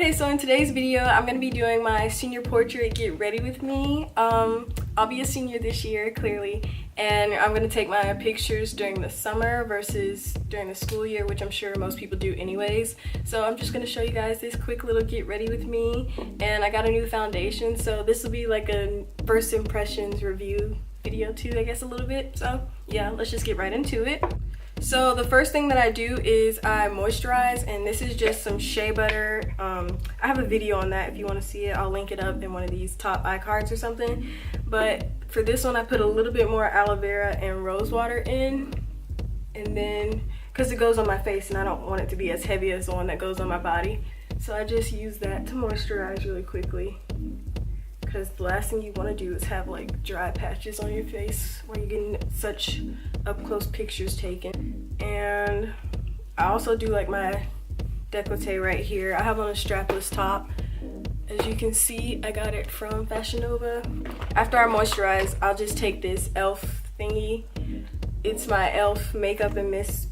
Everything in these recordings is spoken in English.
Okay, so in today's video, I'm going to be doing my senior portrait get ready with me. I'll be a senior this year, clearly, and I'm going to take my pictures during the summer versus during the school year, which I'm sure most people do anyways. So I'm just going to show you guys this quick little get ready with me, and I got a new foundation, so this will be like a first impressions review video too, I guess, a little bit. So yeah, let's just get right into it. So the first thing that I do is I moisturize, and this is just some shea butter. I have a video on that if you want to see it. I'll link it up in one of these top iCards or something. But for this one, I put a little bit more aloe vera and rose water in, and then because it goes on my face and I don't want it to be as heavy as the one that goes on my body, so I just use that to moisturize really quickly, because the last thing you want to do is have like dry patches on your face while you're getting such up close pictures taken. And I also do like my décolleté right here. I have on a strapless top. As you can see, I got it from Fashion Nova. After I moisturize, I'll just take this e.l.f. thingy. It's my e.l.f. makeup and mist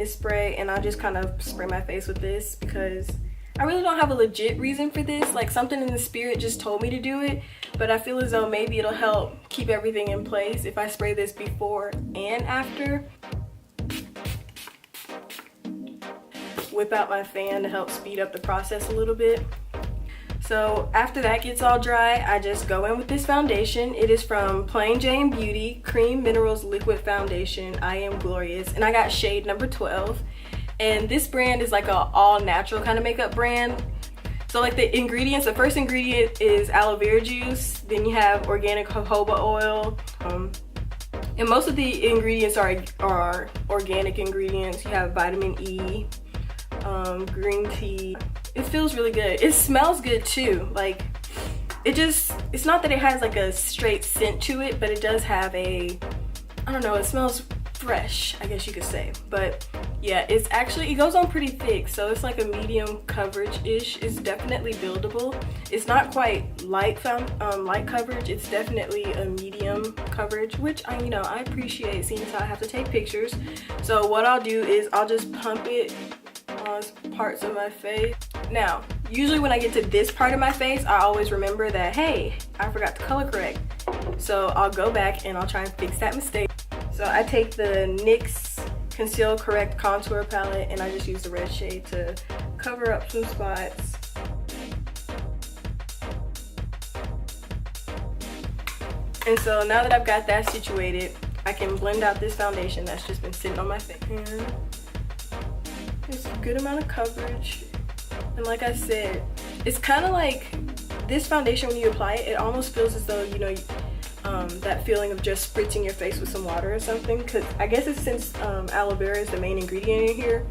spray, and I'll just kind of spray my face with this because I really don't have a legit reason for this. Like, something in the spirit just told me to do it, but I feel as though maybe it'll help keep everything in place if I spray this before and after. Whip out my fan to help speed up the process a little bit. So after that gets all dry, I just go in with this foundation. It is from Plain Jane Beauty Cream Minerals Liquid Foundation. I Am Glorious, and I got shade number 12. And this brand is like a all natural kind of makeup brand. So like the ingredients, the first ingredient is aloe vera juice. Then you have organic jojoba oil. And most of the ingredients are organic ingredients. You have vitamin E, green tea. It feels really good. It smells good too. Like, it's not that it has like a straight scent to it, but it does have a, I don't know, it smells fresh, I guess you could say. But yeah, it goes on pretty thick, so it's like a medium coverage-ish. It's definitely buildable. It's not quite light coverage. It's definitely a medium coverage, which I appreciate, seeing as how I have to take pictures. So what I'll do is I'll just pump it on parts of my face. Now, usually when I get to this part of my face, I always remember that, hey, I forgot to color correct. So I'll go back and I'll try and fix that mistake. So I take the NYX Conceal Correct Contour Palette, and I just use the red shade to cover up some spots. And so now that I've got that situated, I can blend out this foundation that's just been sitting on my face. And there's a good amount of coverage. And like I said, it's kind of like this foundation, when you apply it, it almost feels as though, that feeling of just spritzing your face with some water or something, because I guess it's since aloe vera is the main ingredient in here,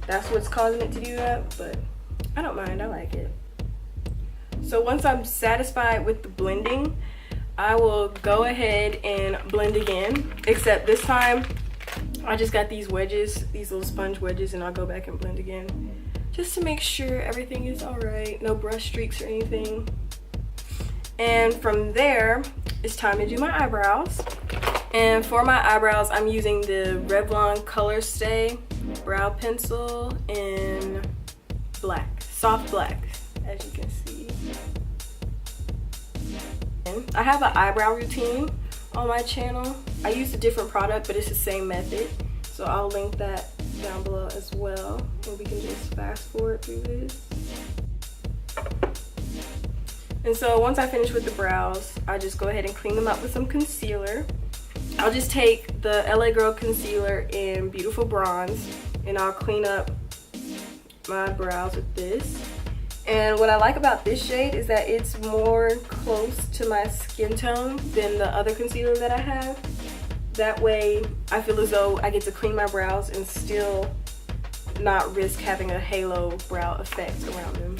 that's what's causing it to do that, but I don't mind, I like it. So once I'm satisfied with the blending, I will go ahead and blend again, except this time I just got these wedges, these little sponge wedges, and I'll go back and blend again just to make sure everything is all right, no brush streaks or anything. And from there, it's time to do my eyebrows. And for my eyebrows, I'm using the Revlon Color Stay brow pencil in black, soft black, as you can see. And I have an eyebrow routine on my channel. I use a different product, but it's the same method. So I'll link that down below as well, and we can just fast forward through this. And so once I finish with the brows, I just go ahead and clean them up with some concealer. I'll just take the LA Girl concealer in Beautiful Bronze, and I'll clean up my brows with this. And what I like about this shade is that it's more close to my skin tone than the other concealer that I have. That way I feel as though I get to clean my brows and still not risk having a halo brow effect around them.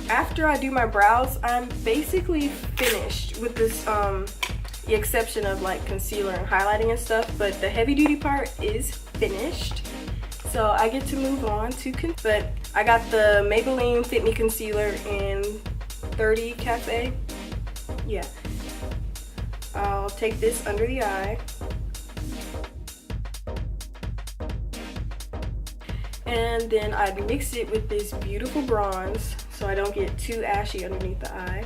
After I do my brows, I'm basically finished with this, the exception of like concealer and highlighting and stuff, but the heavy duty part is finished. So I get to move on to, but I got the Maybelline Fit Me Concealer in 30 Cafe. Yeah. I'll take this under the eye. And then I'd mix it with this beautiful bronze so I don't get too ashy underneath the eye.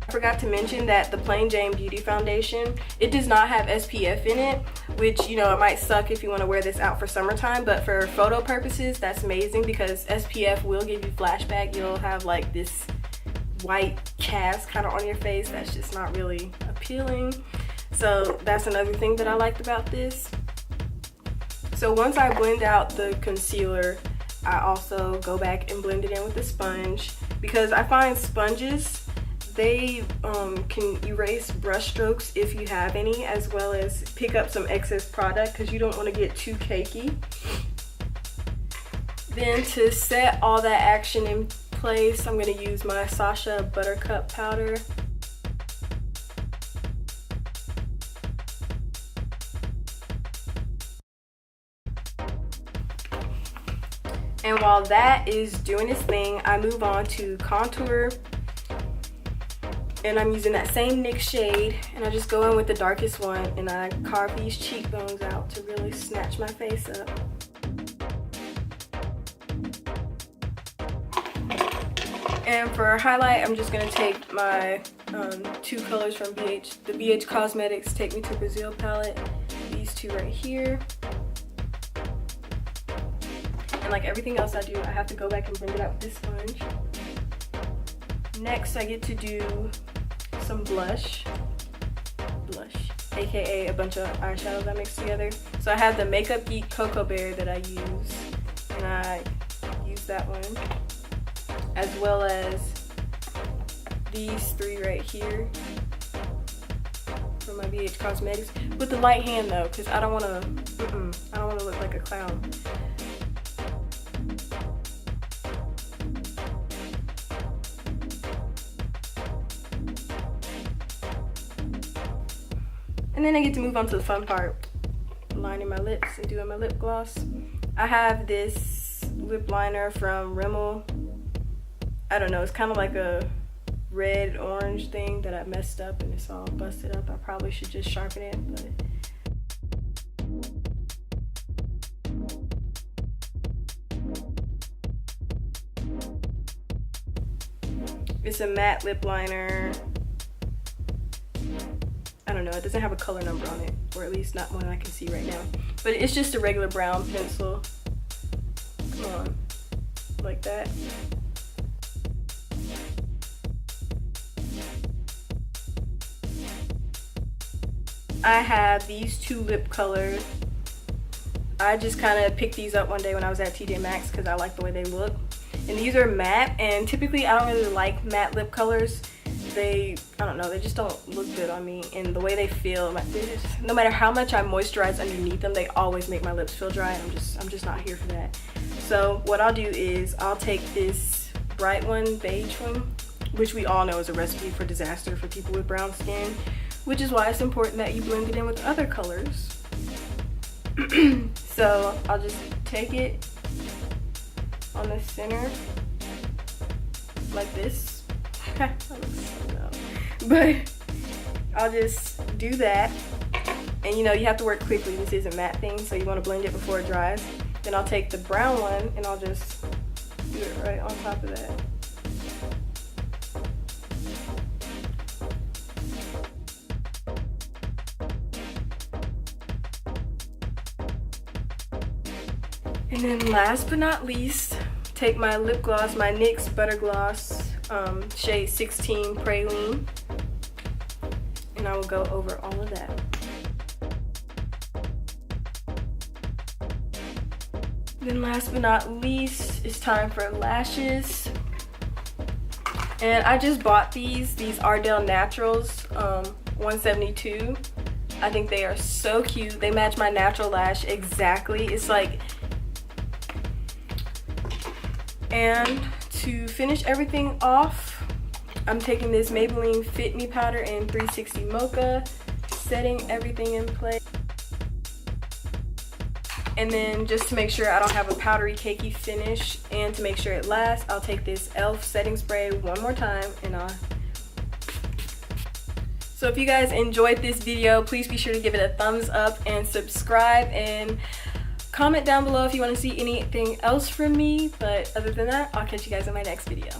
I forgot to mention that the Plain Jane Beauty Foundation, it does not have SPF in it, which, you know, it might suck if you want to wear this out for summertime, but for photo purposes, that's amazing because SPF will give you flashback. You'll have like this white cast kind of on your face that's just not really appealing. So that's another thing that I liked about this. So once I blend out the concealer, I also go back and blend it in with a sponge because I find sponges, they can erase brush strokes if you have any, as well as pick up some excess product because you don't want to get too cakey. Then to set all that action in place, I'm going to use my Sasha Buttercup powder. And while that is doing its thing, I move on to contour. And I'm using that same NYX shade, and I just go in with the darkest one and I carve these cheekbones out to really snatch my face up. And for highlight, I'm just gonna take my two colors from the BH Cosmetics Take Me to Brazil palette, these two right here. And like everything else I do, I have to go back and blend it out with this sponge. Next, I get to do some blush, aka a bunch of eyeshadows I mixed together. So I have the Makeup Geek Cocoa Bear that I use, and I use that one, as well as these three right here from my BH Cosmetics with the light hand though, because I don't want to look like a clown. And then I get to move on to the fun part, lining my lips and doing my lip gloss. I have this lip liner from Rimmel. I don't know, it's kind of like a red orange thing that I messed up and it's all busted up. I probably should just sharpen it, but it's a matte lip liner. I don't know, it doesn't have a color number on it, or at least not one I can see right now. But it's just a regular brown pencil. Come on, like that. I have these two lip colors. I just kind of picked these up one day when I was at TJ Maxx because I like the way they look. And these are matte, and typically I don't really like matte lip colors. I don't know, they just don't look good on me, and the way they feel, no matter how much I moisturize underneath them, they always make my lips feel dry, and I'm just not here for that. So what I'll do is I'll take this bright one, beige one, which we all know is a recipe for disaster for people with brown skin, which is why it's important that you blend it in with other colors. So I'll just take it on the center like this. But I'll just do that, and you know, you have to work quickly. This is a matte thing, so you want to blend it before it dries. Then I'll take the brown one and I'll just do it right on top of that. And then last but not least, take my lip gloss, my NYX Butter Gloss, shade 16 Praline, and I will go over all of that. Then last but not least, it's time for lashes. And I just bought these Ardell Naturals 172. I think they are so cute. They match my natural lash exactly. It's like, and to finish everything off, I'm taking this Maybelline Fit Me powder in 360 Mocha, setting everything in place. And then just to make sure I don't have a powdery cakey finish and to make sure it lasts, I'll take this e.l.f. setting spray one more time and So if you guys enjoyed this video, please be sure to give it a thumbs up and subscribe, and comment down below if you want to see anything else from me. But other than that, I'll catch you guys in my next video.